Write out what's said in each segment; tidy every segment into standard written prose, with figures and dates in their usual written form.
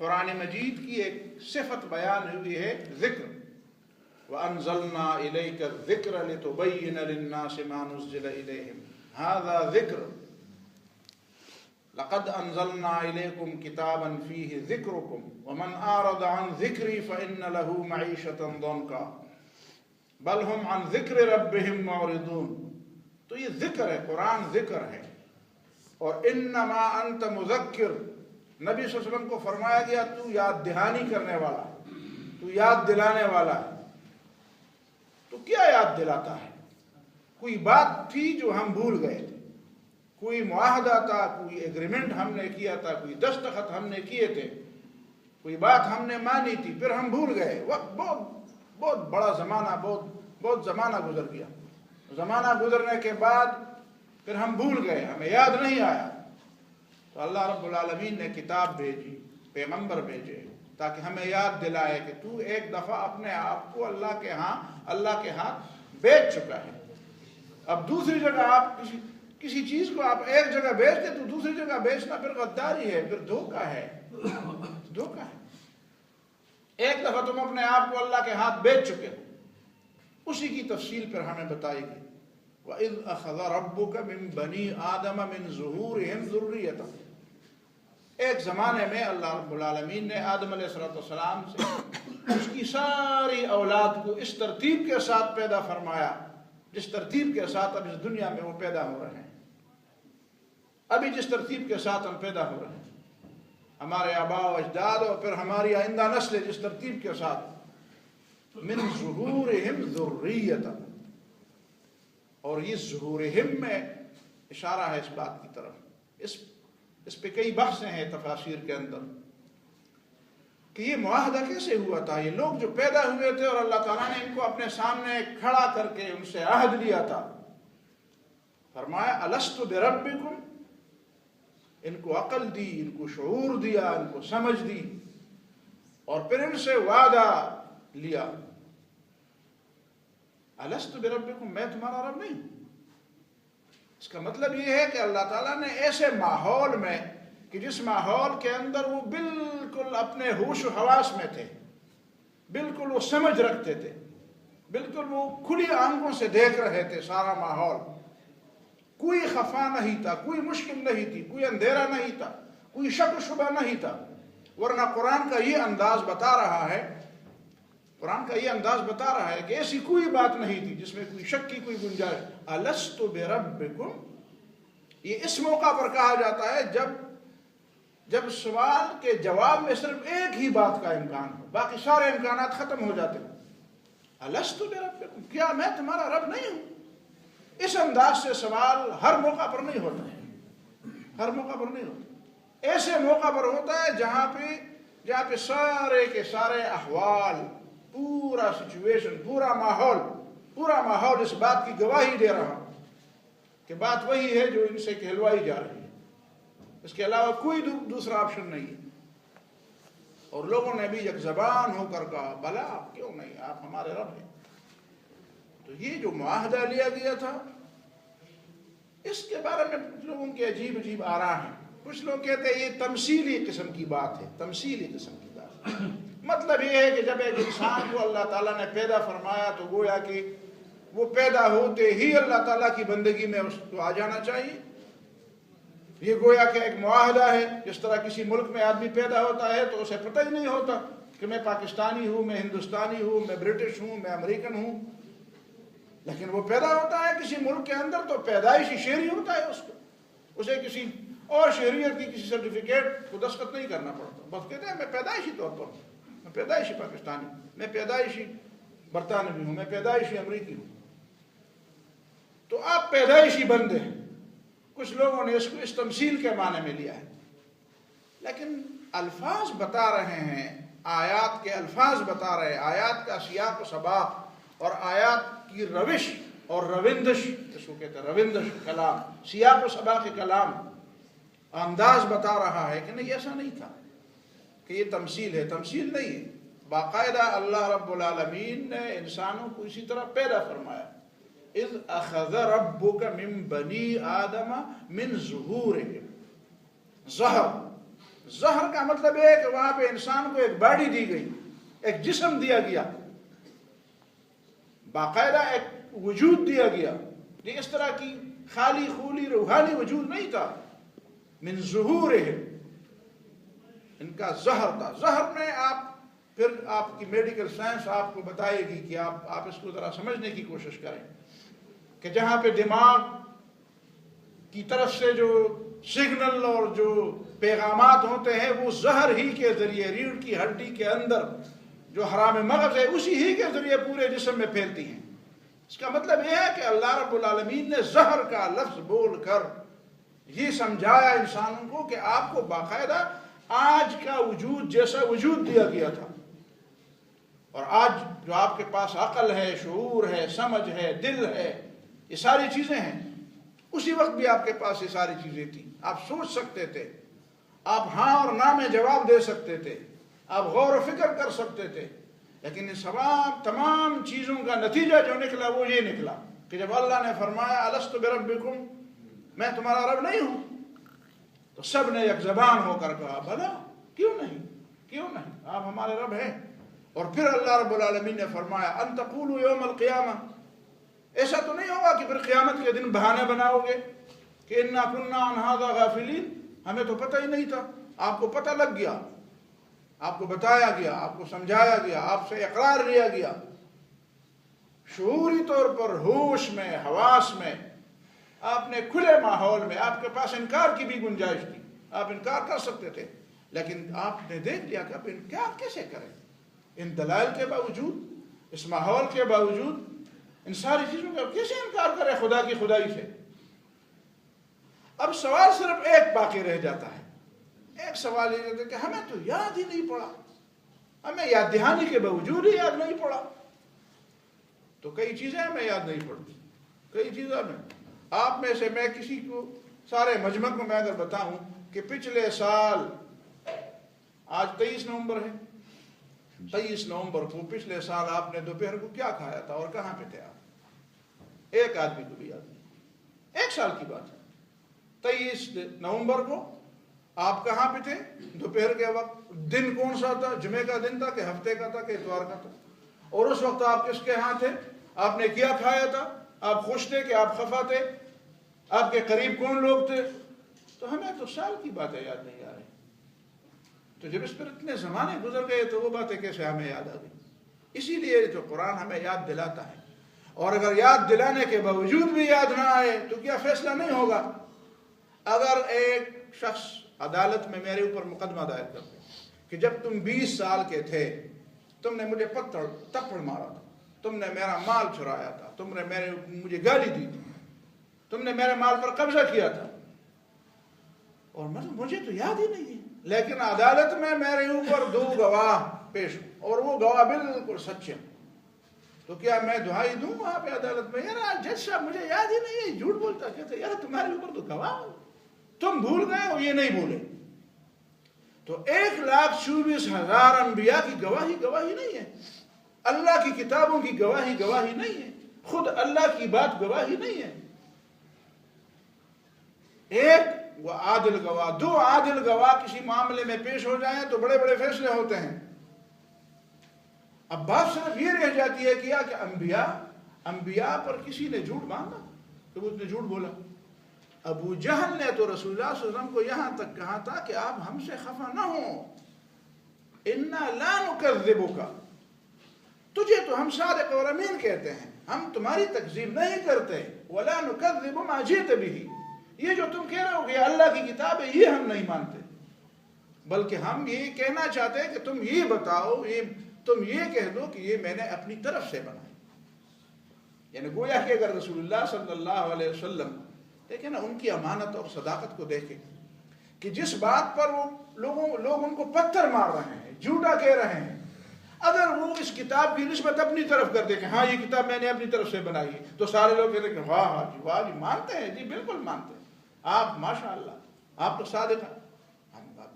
قرآن مجید کی ایک صفت بیان ہوئی ہے ذکر. وَأَنزَلْنَا إِلَيْكَ الذِّكْرَ لِتُبَيِّنَ لِلنَّاسِ مَا نُزِّلَ إِلَيْهِمْ هَذَا ذِكْرٌ لَقَدْ أَنزَلْنَا إِلَيْكُمْ كِتَابًا فِيهِ ذِكْرُكُمْ وَمَنْ أَعْرَضَ عَنْ ذِكْرِي فَإِنَّ لَهُ مَعِيشَةً ضَنْكًا بَلْ هُمْ عَنْ ذِكْرِ رَبِّهِمْ مُعْرِضُونَ. تو یہ ذکر ہے، قرآن ذکر ہے. اور انما انت مذکر، نبی صلی اللہ علیہ وسلم کو فرمایا گیا تو یاد دہانی کرنے والا، تو یاد دلانے والا ہے. تو کیا یاد دلاتا ہے؟ کوئی بات تھی جو ہم بھول گئے تھے، کوئی معاہدہ تھا، کوئی ایگریمنٹ ہم نے کیا تھا، کوئی دستخط ہم نے کیے تھے، کوئی بات ہم نے مانی تھی، پھر ہم بھول گئے. وقت بہت بڑا زمانہ، بہت زمانہ گزر گیا. زمانہ گزرنے کے بعد پھر ہم بھول گئے، ہمیں یاد نہیں آیا. تو اللہ رب العالمین نے کتاب بھیجی، پیغمبر بھیجے تاکہ ہمیں یاد دلائے کہ تو ایک دفعہ اپنے آپ کو اللہ کے ہاتھ بیچ چکا ہے. اب دوسری جگہ آپ کسی چیز کو آپ ایک جگہ بیچتے تو دوسری جگہ بیچنا پھر غداری ہے، پھر دھوکہ ہے. ایک دفعہ تم اپنے آپ کو اللہ کے ہاتھ بیچ چکے ہو. اسی کی تفصیل پھر ہمیں بتائی گئی. وَإِذْ أَخَذَ رَبُّكَ مِن بَنِي آدَمَ مِن ظُهُورِهِمْ ذُرِّيَّتَهُمْ. ایک زمانے میں اللہ رب العالمین نے آدم علیہ السلام سے اس کی ساری اولاد کو اس ترتیب کے ساتھ پیدا فرمایا جس ترتیب کے ساتھ اب اس دنیا میں وہ پیدا ہو رہے ہیں. ابھی جس ترتیب کے ساتھ ہم پیدا ہو رہے ہیں، ہمارے آباء و اجداد اور پھر ہماری آئندہ نسلیں جس ترتیب کے ساتھ، من ظہورہم ذریۃ. اور یہ ظہورہم میں اشارہ ہے اس بات کی طرف. اس پہ کئی بحثیں ہیں تفاسیر کے اندر کہ یہ معاہدہ کیسے ہوا تھا. یہ لوگ جو پیدا ہوئے تھے اور اللہ تعالیٰ نے ان کو اپنے سامنے کھڑا کر کے ان سے عہد لیا تھا. فرمایا الست بربکم، ان کو عقل دی، ان کو شعور دیا، ان کو سمجھ دی، اور پھر ان سے وعدہ لیا. الست بربکم، میں تمہارا رب نہیں ہوں. اس کا مطلب یہ ہے کہ اللہ تعالیٰ نے ایسے ماحول میں کہ جس ماحول کے اندر وہ بالکل اپنے ہوش و حواس میں تھے، بالکل وہ سمجھ رکھتے تھے، بالکل وہ کھلی آنکھوں سے دیکھ رہے تھے سارا ماحول. کوئی خفا نہیں تھا، کوئی مشکل نہیں تھی، کوئی اندھیرا نہیں تھا، کوئی شک و شبہ نہیں تھا. ورنہ قرآن کا یہ انداز بتا رہا ہے کہ ایسی کوئی بات نہیں تھی جس میں کوئی شک کی کوئی گنجائش. الست بربکم، یہ اس موقع پر کہا جاتا ہے جب سوال کے جواب میں صرف ایک ہی بات کا امکان ہو، باقی سارے امکانات ختم ہو جاتے ہیں. الست بربکم، کیا میں تمہارا رب نہیں ہوں؟ اس انداز سے سوال ہر موقع پر نہیں ہوتا ہے. ایسے موقع پر ہوتا ہے جہاں پہ سارے کے سارے احوال، پورا سچویشن، پورا ماحول اس بات کی گواہی دے رہا ہوں کہ بات وہی ہے جو ان سے کہلوائی جا رہی ہے. اس کے علاوہ کوئی دوسرا آپشن نہیں ہے. اور لوگوں نے بھی یک زبان ہو کر کہا بھلا کیوں نہیں، آپ ہمارے رب ہیں. تو یہ جو معاہدہ لیا گیا تھا، اس کے بارے میں کچھ لوگوں کے عجیب آراء ہیں. کچھ لوگ کہتے ہیں یہ تمثیلی قسم کی بات ہے. مطلب یہ ہے کہ جب ایک انسان کو اللہ تعالیٰ نے پیدا فرمایا تو گویا کہ وہ پیدا ہوتے ہی اللہ تعالیٰ کی بندگی میں اس کو آ جانا چاہیے. یہ گویا کہ ایک معاہدہ ہے. جس طرح کسی ملک میں آدمی پیدا ہوتا ہے تو اسے پتہ ہی نہیں ہوتا کہ میں پاکستانی ہوں، میں ہندوستانی ہوں، میں برٹش ہوں، میں امریکن ہوں. لیکن وہ پیدا ہوتا ہے کسی ملک کے اندر تو پیدائشی شہری ہوتا ہے. اسے کسی اور شہریت کی کسی سرٹیفکیٹ کو دستخط نہیں کرنا پڑتا. بس کہتے ہیں میں پیدائشی طور پر ہوں، میں پیدائشی پاکستانی ہوں، میں پیدائشی برطانوی ہوں، میں پیدائشی امریکی ہوں. تو آپ پیدائشی بندے ہیں. کچھ لوگوں نے اس کو اس تمثیل کے معنی میں لیا ہے. لیکن الفاظ بتا رہے ہیں، آیات کے الفاظ بتا رہے ہیں، آیات کا سیاق و سباق اور آیات کی روش اور روندش، جس کو کہتے ہیں روندش کلام، سیاق و سباق کلام، انداز بتا رہا ہے کہ نہیں ایسا نہیں تھا کہ یہ تمثیل ہے. تمثیل نہیں ہے. باقاعدہ اللہ رب العالمین نے انسانوں کو اسی طرح پیدا فرمایا. اذ اخذ ربک من بنی آدم من ظہورہم. زہر کا مطلب ہے کہ وہاں پہ انسان کو ایک باڈی دی گئی، ایک جسم دیا گیا، باقاعدہ ایک وجود دیا گیا. یہ اس طرح کی خالی خولی روحانی وجود نہیں تھا. من ظہورہم، ان کا زہر تھا. زہر میں پھر آپ کی میڈیکل سائنس آپ کو بتائے گی کہ آپ اس کو ذرا سمجھنے کی کوشش کریں کہ جہاں پہ دماغ کی طرف سے جو سگنل اور جو پیغامات ہوتے ہیں وہ زہر ہی کے ذریعے ریڑھ کی ہڈی کے اندر جو حرام مغز ہے اسی ہی کے ذریعے پورے جسم میں پھیلتی ہیں. اس کا مطلب یہ ہے کہ اللہ رب العالمین نے زہر کا لفظ بول کر یہ سمجھایا انسانوں کو کہ آپ کو باقاعدہ آج کا وجود جیسا وجود دیا گیا تھا، اور آج جو آپ کے پاس عقل ہے، شعور ہے، سمجھ ہے، دل ہے، یہ ساری چیزیں ہیں، اسی وقت بھی آپ کے پاس یہ ساری چیزیں تھیں. آپ سوچ سکتے تھے، آپ ہاں اور نہ میں جواب دے سکتے تھے، آپ غور و فکر کر سکتے تھے. لیکن اس تمام چیزوں کا نتیجہ جو نکلا وہ یہ نکلا کہ جب اللہ نے فرمایا الست بربکم، میں تمہارا رب نہیں ہوں، تو سب نے یک زبان ہو کر کہا بھلا کیوں نہیں، آپ ہمارے رب ہیں. اور پھر اللہ رب العالمین نے فرمایا ان تقولوا یوم القیامہ، ایسا تو نہیں ہوگا کہ پھر قیامت کے دن بہانے بناؤ گے کہ انا کنا عن ھذا غافلین، ہمیں تو پتہ ہی نہیں تھا. آپ کو پتہ لگ گیا، آپ کو بتایا گیا، آپ کو سمجھایا گیا، آپ سے اقرار لیا گیا. شعوری طور پر ہوش میں، حواس میں، آپ نے کھلے ماحول میں، آپ کے پاس انکار کی بھی گنجائش تھی، آپ انکار کر سکتے تھے، لیکن آپ نے دیکھ لیا کہ اب انکار کیسے کریں. ان دلائل کے باوجود، اس ماحول کے باوجود، ان ساری چیزوں کا کیسے انکار کرے خدا کی خدائی سے. اب سوال صرف ایک باقی رہ جاتا ہے. ایک سوال یہ رہتا ہے کہ ہمیں تو یاد ہی نہیں پڑا، ہمیں یاد دہانی کے باوجود ہی یاد نہیں پڑا. تو کئی چیزیں ہمیں یاد نہیں پڑتی، کئی چیزیں میں آپ میں سے میں کسی کو سارے مجمع کو میں اگر بتاؤں کہ پچھلے سال، آج 23 نومبر ہے، 23 نومبر کو پچھلے سال آپ نے دوپہر کو کیا کھایا تھا اور کہاں پہ تھے آپ، ایک آدمی کو بھی یاد نہیں. ایک سال کی بات ہے. 23 نومبر کو آپ کہاں پہ تھے دوپہر کے وقت، دن کون سا تھا، جمعے کا دن تھا کہ ہفتے کا تھا کہ اتوار کا تھا، اور اس وقت آپ کس کے ہاں تھے، آپ نے کیا کھایا تھا، آپ خوش تھے کہ آپ خفا تھے، آپ کے قریب کون لوگ تھے. تو ہمیں تو سال کی باتیں یاد نہیں آ رہی. تو جب اس پر اتنے زمانے گزر گئے تو وہ باتیں کیسے ہمیں یاد آ گئی. اسی لیے تو قرآن ہمیں یاد دلاتا ہے. اور اگر یاد دلانے کے باوجود بھی یاد نہ آئے تو کیا فیصلہ نہیں ہوگا. اگر ایک شخص عدالت میں میرے اوپر مقدمہ دائر کرتے کہ جب تم 20 سال کے تھے تم نے مجھے تپڑ مارا تھا، تم نے میرا مال چرایا تھا، تم نے مجھے گالی دی تھی، تم نے میرے مال پر قبضہ کیا تھا، اور مجھے تو یاد ہی نہیں ہے، لیکن عدالت میں میرے اوپر 2 گواہ پیش اور وہ گواہ بالکل سچے، تو کیا میں دہائی دوں وہاں پہ عدالت میں، یار جج صاحب مجھے یاد ہی نہیں ہے، جھوٹ بولتا. کہتے یار تمہارے اوپر تو گواہ، تم بھول گئے اور یہ نہیں بھولے. تو 1,24,000 انبیاء کی گواہی نہیں ہے، اللہ کی کتابوں کی گواہی نہیں ہے، خود اللہ کی بات گواہی نہیں ہے. ایک وہ عادل گواہ، 2 عادل گواہ کسی معاملے میں پیش ہو جائیں تو بڑے بڑے فیصلے ہوتے ہیں. اب بات صرف یہ رہ جاتی ہے کہ انبیاء پر کسی نے جھوٹ مانگا تو اس نے جھوٹ بولا. ابو جہل نے تو رسول اللہ صلی اللہ علیہ وسلم کو یہاں تک کہا تھا کہ آپ ہم سے خفا نہ ہوں، انا لا نکذبک، تجھے تو ہم صادق اور امین کہتے ہیں، ہم تمہاری تکذیب نہیں کرتے، ولا نکذب ما جئت به، یہ جو تم کہہ رہے ہو کہ اللہ کی کتاب ہے یہ ہم نہیں مانتے، بلکہ ہم یہ کہنا چاہتے ہیں کہ تم یہ بتاؤ، تم یہ کہہ دو کہ یہ میں نے اپنی طرف سے بنایا. یعنی گویا کہ اگر رسول اللہ صلی اللہ علیہ وسلم دیکھیں نا ان کی امانت اور صداقت کو دیکھیں کہ جس بات پر وہ لوگ ان کو پتھر مار رہے ہیں، جھوٹا کہہ رہے ہیں، اگر وہ اس کتاب کی نسبت اپنی طرف کر دے کہ ہاں یہ کتاب میں نے اپنی طرف سے بنائی ہے، تو سارے لوگ کہتے ہیں کہ واہ جی مانتے ہیں، جی بالکل مانتے ہیں آپ، ماشاء اللہ آپ تو صادق ہیں،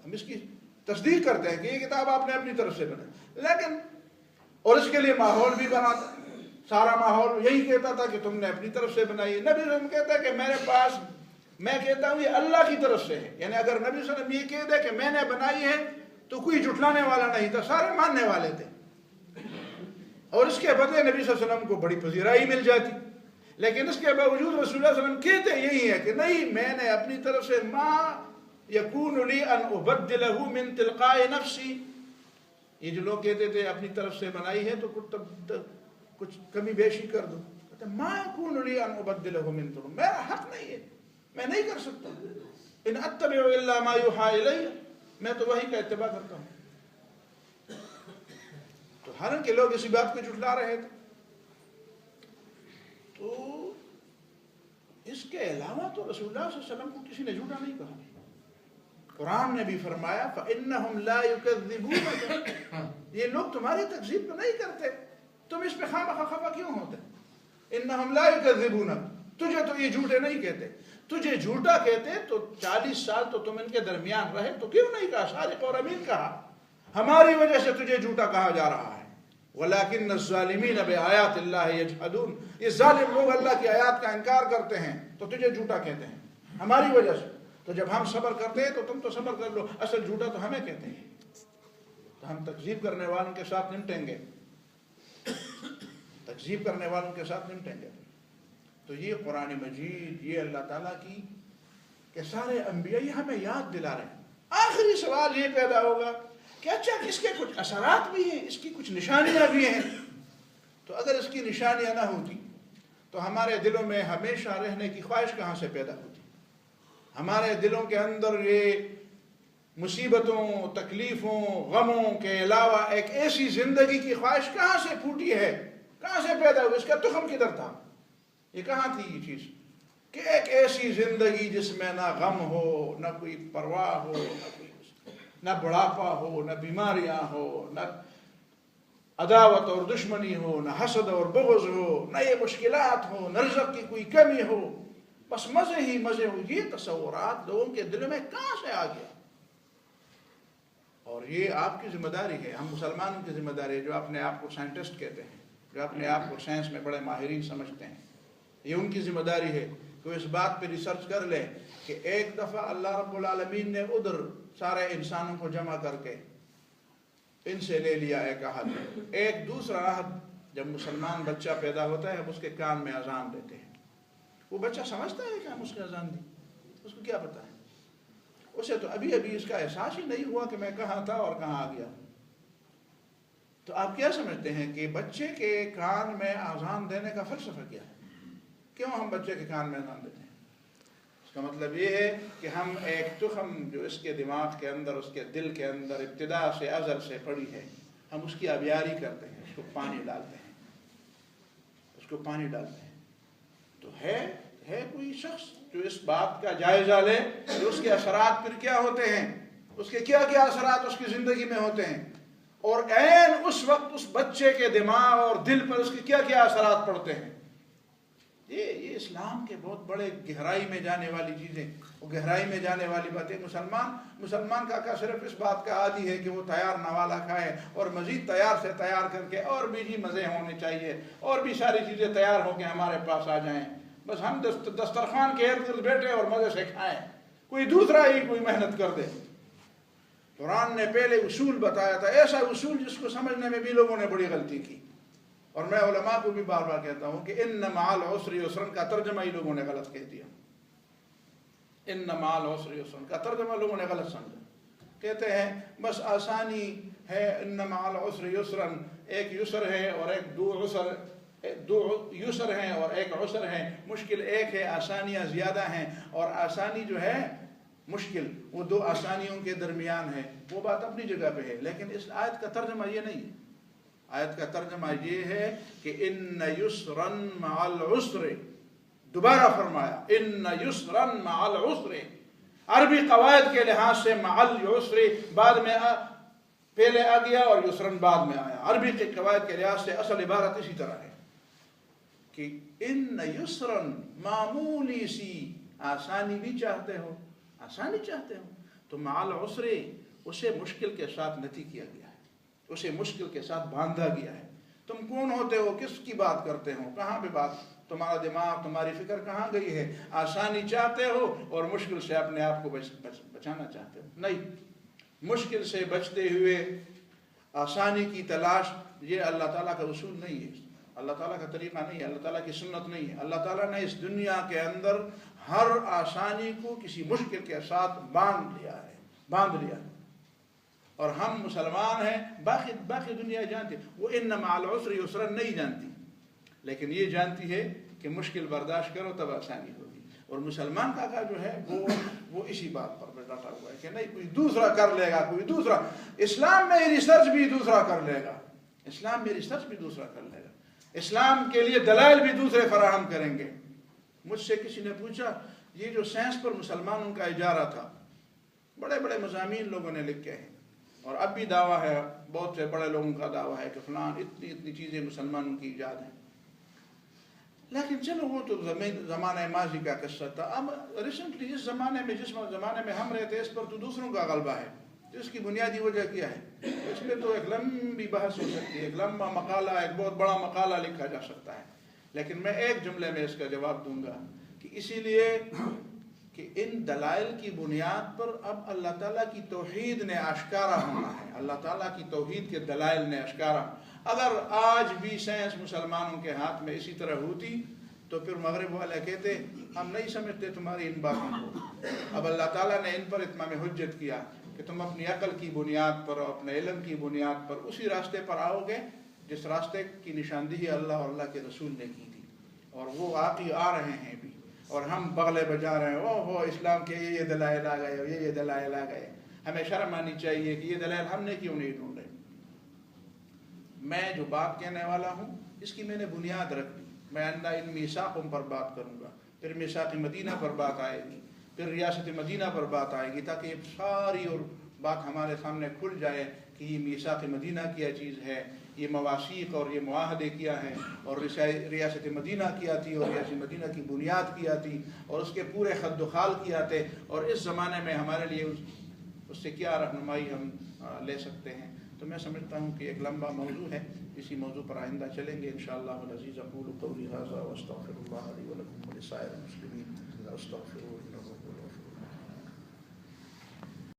ہم اس کی تصدیق کرتے ہیں کہ یہ کتاب آپ نے اپنی طرف سے بنائی. لیکن اور اس کے لیے ماحول بھی بنا تھا، سارا ماحول یہی کہتا تھا کہ تم نے اپنی طرف سے بنائی. نبی رحم کہتا ہے کہ میں کہتا ہوں یہ اللہ کی طرف سے ہے. یعنی اگر نبی صلی اللہ علیہ وسلم یہ کہہ دے کہ میں نے بنائی ہے تو کوئی جھٹلانے والا نہیں تھا, سارے ماننے والے تھے, اور اس کے بدلے نبی صلی اللہ علیہ وسلم کو بڑی پذیرائی مل جاتی. لیکن اس کے باوجود رسول اللہ صلی اللہ علیہ وسلم کہتے یہی ہے کہ نہیں, میں نے اپنی طرف سے ما یکون لی ان ابدلہ من تلقاء نفسی. یہ جو لوگ کہتے تھے اپنی طرف سے بنائی ہے تو کچھ کمی بیشی کر دو, کہتے ما یکون لی ان ابدلہ من تلقاء, میرا حق نہیں ہے, میں نہیں کر سکتا. ان اتبع الا ما یوحی الی, میں تو وہی کا اتباع کرتا ہوں. تو حالانکہ لوگ اسی بات کو جھٹلا رہے تھے. تو اس کے علاوہ تو رسول اللہ صلی اللہ علیہ وسلم کو کسی نے جھوٹا نہیں کہا. قرآن نے بھی فرمایا فَإِنَّهُمْ لَا يُكَذِّبُونَكَ, یہ لوگ تمہاری تکذیب تو نہیں کرتے, تم اس پہ خواہ خفا کیوں ہوتے. إِنَّهُمْ لَا يُكَذِّبُونَكَ, تجھے تو یہ جھوٹے نہیں کہتے. تجھے جھوٹا کہتے تو 40 سال تو تم ان کے درمیان رہے تو کیوں نہیں کہا صادق اور امین کہا. ہماری وجہ سے تجھے جھوٹا کہا جا رہا ہے. وَلَكِنَّ الظَّالِمِينَ بِآيَاتِ اللَّهِ يَجْحَدُونَ, یہ ظالم لوگ اللہ کی آیات کا انکار کرتے ہیں تو تجھے جھوٹا کہتے ہیں ہماری وجہ سے. تو جب ہم صبر کرتے ہیں تو تم تو صبر کر لو, اصل جھوٹا تو ہمیں کہتے ہیں. تو ہم تکذیب کرنے والوں کے ساتھ نمٹیں گے, تکذیب کرنے والوں کے ساتھ نمٹیں گے. تو یہ قرآن مجید, یہ اللہ تعالیٰ کی کہ سارے انبیاء یہ ہمیں یاد دلا رہے ہیں. آخری سوال یہ پیدا ہوگا کہ اچھا اس کے کچھ اثرات بھی ہیں, اس کی کچھ نشانیاں بھی ہیں. تو اگر اس کی نشانیاں نہ ہوتی تو ہمارے دلوں میں ہمیشہ رہنے کی خواہش کہاں سے پیدا ہوتی. ہمارے دلوں کے اندر یہ مصیبتوں, تکلیفوں, غموں کے علاوہ ایک ایسی زندگی کی خواہش کہاں سے پھوٹی ہے, کہاں سے پیدا ہوئی, اس کا تخم کدھر تھا, یہ کہاں تھی یہ چیز کہ ایک ایسی زندگی جس میں نہ غم ہو, نہ کوئی پرواہ ہو, نہ بڑھاپا ہو, نہ بیماریاں ہو, نہ عداوت اور دشمنی ہو, نہ حسد اور بغض ہو, نہ یہ مشکلات ہو, نہ رزق کی کوئی کمی ہو, بس مزے ہی مزے ہو. یہ تصورات لوگوں کے دل میں کہاں سے آ گیا. اور یہ آپ کی ذمہ داری ہے, ہم مسلمانوں کی ذمہ داری ہے جو اپنے آپ کو سائنٹسٹ کہتے ہیں, جو اپنے آپ کو سائنس میں بڑے ماہرین سمجھتے ہیں. یہ ان کی ذمہ داری ہے کہ وہ اس بات پہ ریسرچ کر لیں کہ ایک دفعہ اللہ رب العالمین نے ادھر سارے انسانوں کو جمع کر کے ان سے لے لیا ایک عہد. ایک دوسرا عہد, جب مسلمان بچہ پیدا ہوتا ہے ہم اس کے کان میں اذان دیتے ہیں. وہ بچہ سمجھتا ہے کہ ہم اس کے اذان دیں, اس کو کیا پتا ہے, اسے تو ابھی اس کا احساس ہی نہیں ہوا کہ میں کہاں تھا اور کہاں آ گیا. تو آپ کیا سمجھتے ہیں کہ بچے کے کان میں اذان دینے کا فلسفہ کیا ہے, کیوں ہم بچے کے کان میں اذان دیتے ہیں. اس کا مطلب یہ ہے کہ ہم ایک تخم جو اس کے دماغ کے اندر, اس کے دل کے اندر ابتدا سے ازل سے پڑی ہے, ہم اس کی آبیاری کرتے ہیں, اس کو پانی ڈالتے ہیں, اس کو پانی ڈالتے ہیں. تو ہے کوئی شخص جو اس بات کا جائزہ لے کہ اس کے اثرات پھر کیا ہوتے ہیں, اس کے کیا کیا اثرات اس کی زندگی میں ہوتے ہیں, اور عین اس وقت اس بچے کے دماغ اور دل پر اس کے کیا کیا اثرات پڑتے ہیں. یہ اسلام کے بہت بڑے گہرائی میں جانے والی چیزیں, وہ گہرائی میں جانے والی باتیں. مسلمان کا صرف اس بات کا عادی ہے کہ وہ تیار نوالا کھائے اور مزید تیار سے تیار کر کے اور بھی جی مزے ہونے چاہیے اور بھی ساری چیزیں تیار ہو کے ہمارے پاس آ جائیں, بس ہم دسترخوان کے ارد گرد بیٹھے اور مزے سے کھائیں, کوئی دوسرا ہی کوئی محنت کر دے. قرآن نے پہلے اصول بتایا تھا, ایسا اصول جس کو سمجھنے میں بھی لوگوں نے بڑی غلطی کی. اور میں علماء کو بھی بار بار کہتا ہوں کہ ان مع العسر یسرا کا ترجمہ ہی لوگوں نے غلط کہہ دیا. ان مع العسر یسرا کا ترجمہ لوگوں نے غلط سمجھا. کہتے ہیں بس آسانی ہے, ان مع العسر یسرا, ایک یسر ہے اور ایک دو یسر ہیں اور ایک عسر ہے, مشکل ایک ہے, آسانیاں زیادہ ہیں, اور آسانی جو ہے مشکل وہ دو آسانیوں کے درمیان ہے. وہ بات اپنی جگہ پہ ہے, لیکن اس آیت کا ترجمہ یہ نہیں ہے. آیت کا ترجمہ یہ ہے کہ ان یسرا مع العسر, دوبارہ فرمایا ان یسرا مع العسر. عربی قواعد کے لحاظ سے مع العسر بعد میں پہلے آ گیا اور یسرن بعد میں آیا. عربی کے قواعد کے لحاظ سے اصل عبارت اسی طرح ہے کہ ان یسرن, معمولی سی آسانی بھی چاہتے ہو, آسانی چاہتے ہو, تو مع العسر اسے مشکل کے ساتھ نتی کیا گیا ہے, اسے مشکل کے ساتھ باندھا گیا ہے. تم کون ہوتے ہو, کس کی بات کرتے ہو, کہاں پہ بات تمہارا دماغ تمہاری فکر کہاں گئی ہے؟ آسانی چاہتے ہو اور مشکل سے اپنے آپ کو بچانا چاہتے ہو؟ نہیں، مشکل سے بچتے ہوئے آسانی کی تلاش، یہ اللہ تعالیٰ کا اصول نہیں ہے، اللہ تعالیٰ کا طریقہ نہیں ہے، اللہ تعالیٰ کی سنت نہیں ہے۔ اللہ تعالیٰ نے اس دنیا کے اندر ہر آسانی کو کسی مشکل کے ساتھ باندھ لیا ہے، اور ہم مسلمان ہیں، باقی دنیا جانتی، وہ ان مع العسر یسرا نہیں جانتی، لیکن یہ جانتی ہے کہ مشکل برداشت کرو تب آسانی ہوگی۔ اور مسلمان کا جو ہے وہ اسی بات پر ڈٹا ہوا ہے کہ نہیں، کوئی دوسرا کر لے گا، کوئی دوسرا، اسلام میں ریسرچ بھی دوسرا کر لے گا، اسلام میں ریسرچ بھی دوسرا کر لے گا، اسلام کے لیے دلائل بھی دوسرے فراہم کریں گے۔ مجھ سے کسی نے پوچھا، یہ جو سائنس پر مسلمانوں کا اجارہ تھا، بڑے بڑے مضامین لوگوں نے لکھے ہیں، اور اب بھی دعویٰ ہے، بہت سے بڑے لوگوں کا دعویٰ ہے کہ فلان اتنی چیزیں مسلمانوں کی ایجاد ہیں، لیکن چلو وہ تو زمانہ ماضی کا قصہ تھا۔ اب ریسنٹلی جس زمانے میں ہم رہتے، اس پر تو دوسروں کا غلبہ ہے۔ اس کی بنیادی وجہ کیا ہے؟ اس میں تو ایک لمبی بحث ہو سکتی ہے، ایک لمبا مقالہ، ایک بہت بڑا مقالہ لکھا جا سکتا ہے، لیکن میں ایک جملے میں اس کا جواب دوں گا کہ اسی لیے کہ ان دلائل کی بنیاد پر اب اللہ تعالیٰ کی توحید نے آشکارا ہونا ہے، اللہ تعالیٰ کی توحید کے دلائل نے آشکارا۔ اگر آج بھی سائنس مسلمانوں کے ہاتھ میں اسی طرح ہوتی تو پھر مغرب والے کہتے ہم نہیں سمجھتے تمہاری ان باتوں کو۔ اب اللہ تعالیٰ نے ان پر اتمام حجت کیا کہ تم اپنی عقل کی بنیاد پر، اپنے علم کی بنیاد پر اسی راستے پر آؤ گے جس راستے کی نشاندہی اللہ اور اللہ کے رسول نے کی تھی، اور وہ آتی آ رہے ہیں بھی، اور ہم بغلے بجا رہے ہیں، اوہ اسلام کے یہ دلائل آ گئے اور یہ دلائل آ گئے۔ ہمیں شرم آنی چاہیے کہ یہ دلائل ہم نے کیوں نہیں ڈھونڈے۔ میں جو بات کہنے والا ہوں اس کی میں نے بنیاد رکھ دی، میں آئندہ ان میثاقوں پر بات کروں گا، پھر میثاق مدینہ پر بات آئے گی، پھر ریاست مدینہ پر بات آئے گی، تاکہ یہ ساری اور بات ہمارے سامنے کھل جائے کہ یہ میثاق مدینہ کیا چیز ہے، یہ مواثیق اور یہ معاہدے کیا ہیں، اور ریاست مدینہ کیا تھی، اور ریاست مدینہ کی بنیاد کیا تھی، اور اس کے پورے خد و خال کیا تھے، اور اس زمانے میں ہمارے لیے اس سے کیا رہنمائی ہم لے سکتے ہیں۔ تو میں سمجھتا ہوں کہ ایک لمبا موضوع ہے، اسی موضوع پر آئندہ چلیں گے انشاءاللہ العزیز۔ اقول قولی ھذا واستغفر اللہ لی ولکم ولسائر المسلمین واستغفروہ انہ هو الغفور